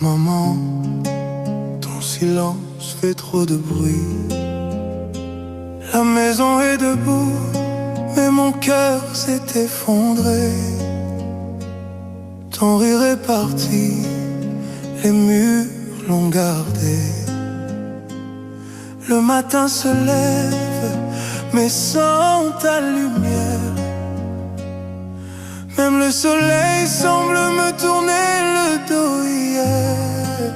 Maman, ton silence fait trop de bruit. La maison est debout, mais mon cœur s'est effondré. Ton rire est parti, les murs l'ont gardé. Le matin se lève, mais sans ta lumière. Même le soleil semble me tourner le dos hier.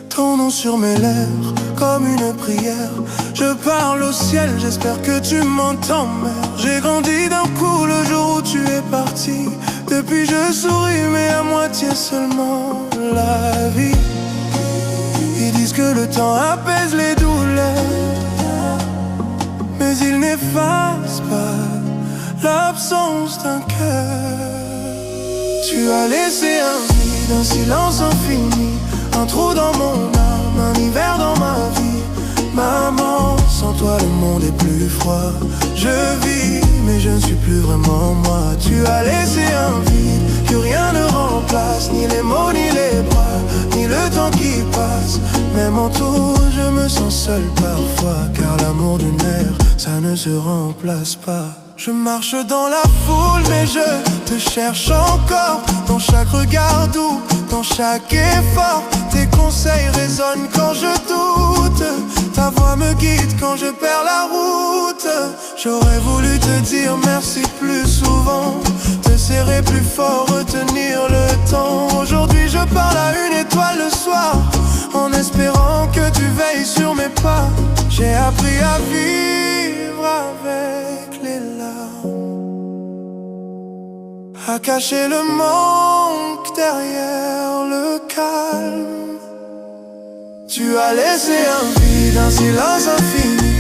Ton nom sur mes lèvres, comme une prière. Je parle au ciel, j'espère que tu m'entends, mère. J'ai grandi d'un coup le jour où tu es parti. Depuis je souris, mais à moitié seulement. La vie, ils disent que le temps apaise les douleurs, mais il n'efface pas l'absence d'un cœur. Tu as laissé un vide, un silence infini, un trou dans mon âme, un hiver dans ma vie. Maman, sans toi le monde est plus froid. Je vis, mais je ne suis plus vraiment moi. Tu as laissé un vide que rien ne remplace, ni les mots, ni les bras, ni le temps qui passe. Même en tout, je me sens seul parfois, car l'amour d'une mère, ça ne se remplace pas. Je marche dans la foule, mais je te cherche encore. Dans chaque regard doux, dans chaque effort. Tes conseils résonnent quand je doute. Ta voix me guide quand je perds la route. J'aurais voulu te dire merci plus souvent, te serrer plus fort, retenir le temps. Aujourd'hui je parle à une étoile le soir, en espérant que tu veilles sur mes pas. J'ai appris à vivre avec les larmes, à cacher le manque derrière le calme. Tu as laissé un vide, un silence infini,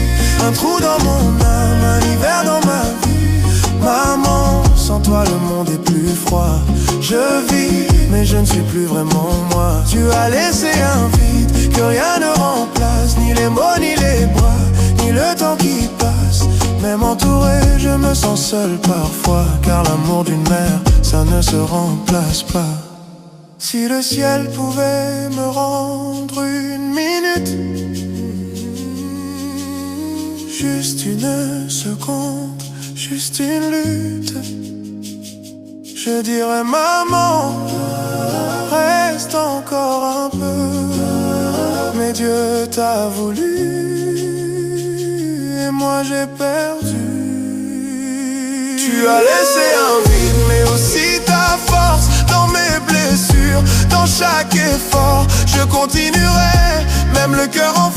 un trou dans mon âme, un hiver dans ma vie. Maman, sans toi le monde est plus froid. Je vis, mais je ne suis plus vraiment moi. Tu as laissé un vide que rien ne remplace, ni les mots, ni les bras, ni le temps qui passe. Même entouré, je me sens seul parfois, car l'amour d'une mère, ça ne se remplace pas. Si le ciel pouvait me rendre une minute, juste une seconde, juste une lutte, je dirais maman, reste encore un peu. Mais Dieu t'a voulu et moi j'ai perdu. Tu as laissé un vide, mais aussi ta force dans mes blessures, dans chaque effort. Je continuerai, même le cœur en